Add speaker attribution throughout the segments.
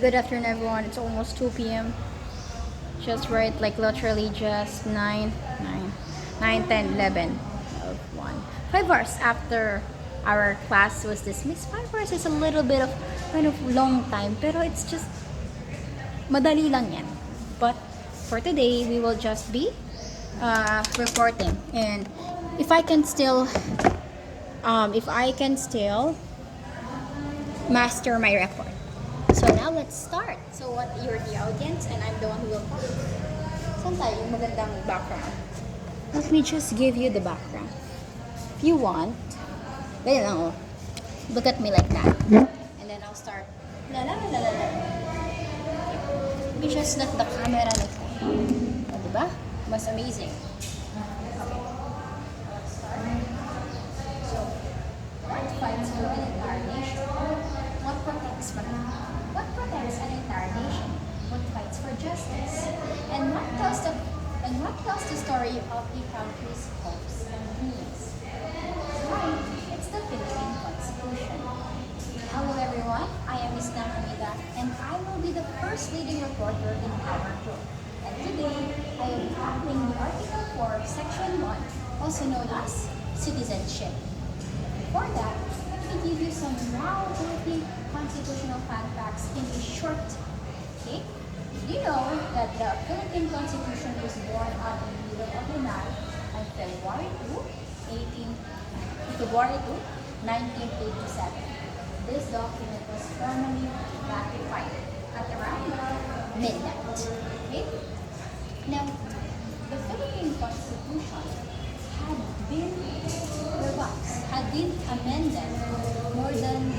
Speaker 1: Good afternoon, everyone. It's almost 2 p.m. Just right, like literally just 10, of 1. 5 hours after our class was dismissed. 5 hours is a little bit of kind of long time, pero it's just madali lang yan. But for today, we will just be reporting. And if I can still, master my report. So now let's start. So what you're the audience and I'm the one who will saan tayo yung magandang background. Let me just give you the background. If you want, ganyan lang oh. Look at me like that. And then I'll start. La la la la la. Let me just let the camera like that. O, diba? Mas amazing. Okay. Start. So, what fights for an entire nation? What protects an entire nation? What fights for justice? And what tells the story of a country's hopes and dreams? Right, it's the Philippine Constitution. Hello everyone, I am Ms. Nakamida and I will be the first leading reporter in our group. And today, I am tackling the Article 4, Section 1, also known as citizenship. Before that, let me give you some wow-worthy constitutional fun facts in a short. Okay? Did you know that the Philippine Constitution was born on the middle of the night on February 2, 1987. This document was formally ratified at around midnight. Okay? Now, the Philippine Constitution had been amended more than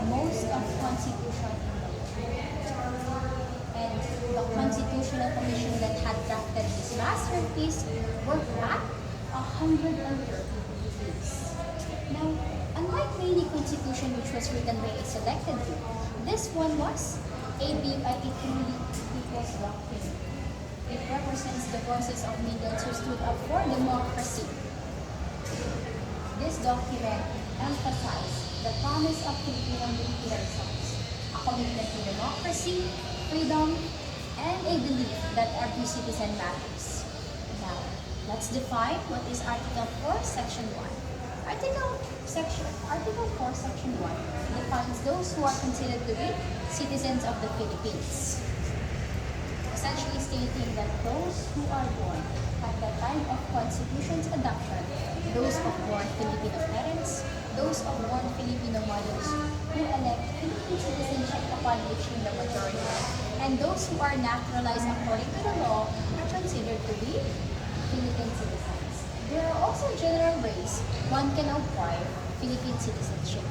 Speaker 1: most of constitution in the world. And the Constitutional Commission that had drafted this masterpiece worked at 130 degrees. Now, unlike many constitution which was written by a selected group, this one was a truly people's document. It represents the voices of millions who stood up for democracy. This document emphasized the promise of Filipino militarisms, a commitment to democracy, freedom, and a belief that every citizen matters. Now, let's define what is Article 4, Section 1. Article 4, Section 1 defines those who are considered to be citizens of the Philippines, essentially stating that those who are born at the time of Constitution's adoption, those of born Filipino parents, those of born Filipino mothers who elect Philippine citizenship upon reaching the majority, and those who are naturalized according to the law are considered to be Philippine citizens. There are also general ways one can acquire Philippine citizenship.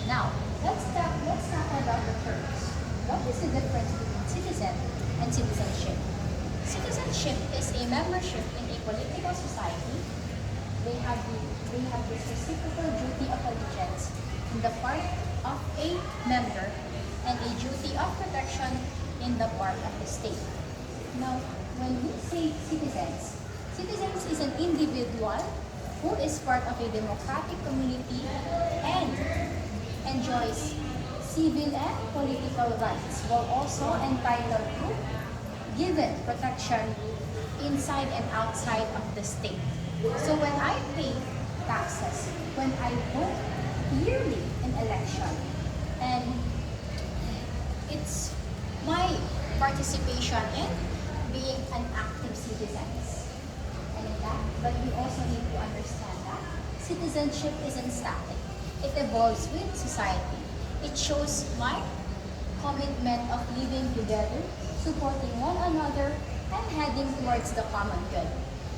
Speaker 1: Now, let's talk about the terms. What is the difference between citizen and citizenship? Citizenship is a membership in a political society. They have this reciprocal duty of allegiance on the part of a member and a duty of protection in the part of the state. Now, when we say citizens is an individual who is part of a democratic community and enjoys civil and political rights while also entitled to given protection inside and outside of the state. So when I pay taxes, when I vote yearly in election, and it's my participation in being an active citizen. And in that, but we also need to understand that citizenship isn't static. It evolves with society. It shows my commitment of living together, supporting one another, and heading towards the common good.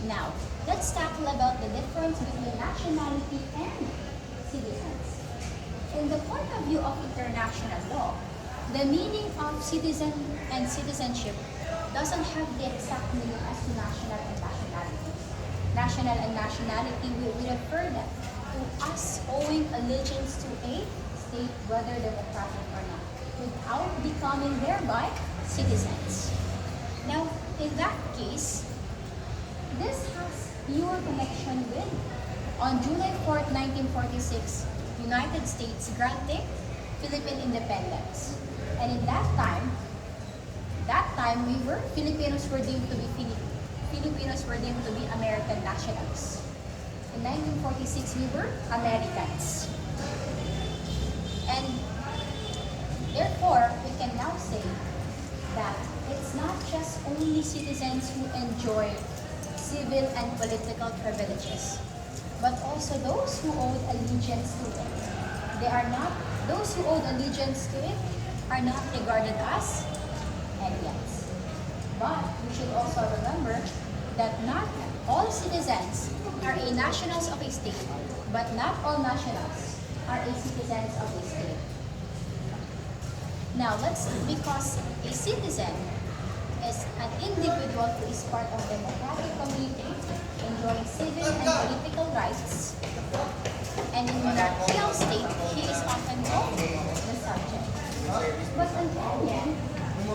Speaker 1: Now, let's tackle about the difference between nationality and citizens. In the point of view of international law, the meaning of citizen and citizenship doesn't have the exact meaning as to national and nationality. National and nationality will refer that to us owing allegiance to a state, whether democratic or not, without becoming thereby citizens. Now, in that case, this has your connection with on July 4th, 1946, United States granting Philippine independence. And in that time we were Filipinos were deemed to be American nationals. In 1946, we were Americans. And therefore, we can now say that it's not just only citizens who enjoy civil and political privileges, but also those who owed allegiance to it. Those who owed allegiance to it are not regarded as aliens. But we should also remember that not all citizens are nationals of a state, but not all nationals are citizens of a state. Now, because a citizen is an individual who is part of a democratic community, enjoying civil and political rights, and in a monarchical state, he is often called the subject. But an alien,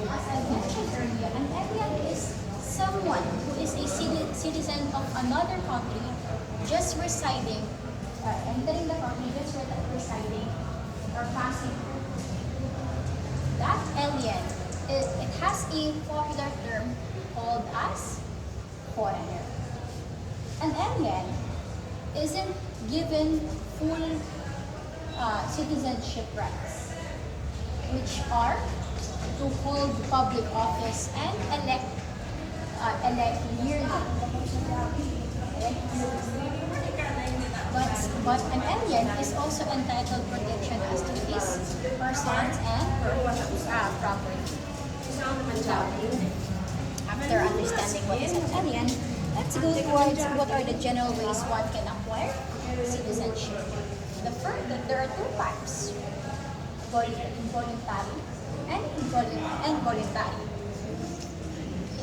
Speaker 1: as I mentioned earlier, an alien is someone who is a citizen of another country, just residing, entering the country, just residing or passing through. That alien, it has a popular term called as foreigner. An alien isn't given full citizenship rights, which are to hold public office and elect yearly. But an alien is also entitled protection as to his persons and property. Now, after understanding what is an alien, let's go towards what are the general ways one can acquire citizenship. There are two types: involuntary and voluntary.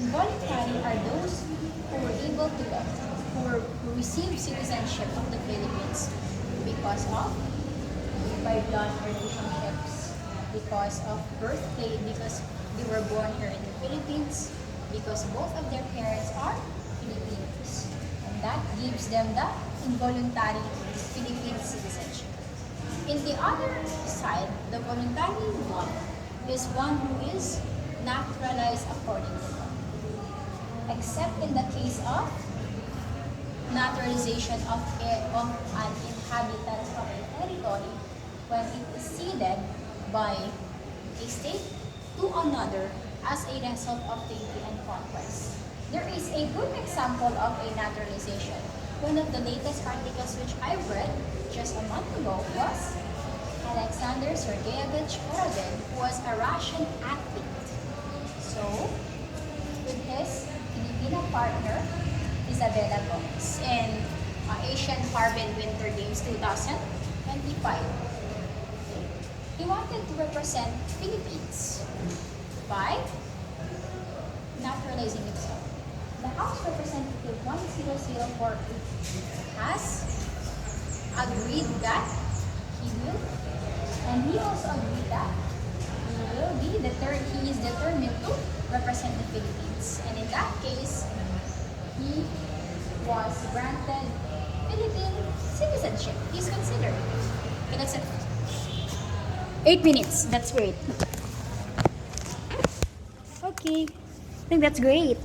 Speaker 1: Involuntary are those who were able to who received citizenship of the Philippines because of by blood relationships, because of birthplace, because they were born here in the Philippines, because both of their parents are Filipinos. And that gives them the involuntary Philippine citizenship. In the other side, the voluntary one is one who is naturalized according to law. Except in the case of naturalization of an inhabitant of a territory when it is ceded by a state to another as a result of treaty and conquest. There is a good example of a naturalization. One of the latest articles which I read just a month ago was Alexander Sergeyevich Korovin, who was a Russian athlete. So, with his Filipino partner, Isabella Gomez, in Asian Harbin Winter Games 2025. He wanted to represent Philippines by naturalizing himself. The House Representative 1004 has agreed that he will, and he also agreed that he is determined to represent the Philippines. And in that case, he was granted Philippine citizenship. He's considered. Okay, that's it. 8 minutes. That's great. Okay. I think that's great.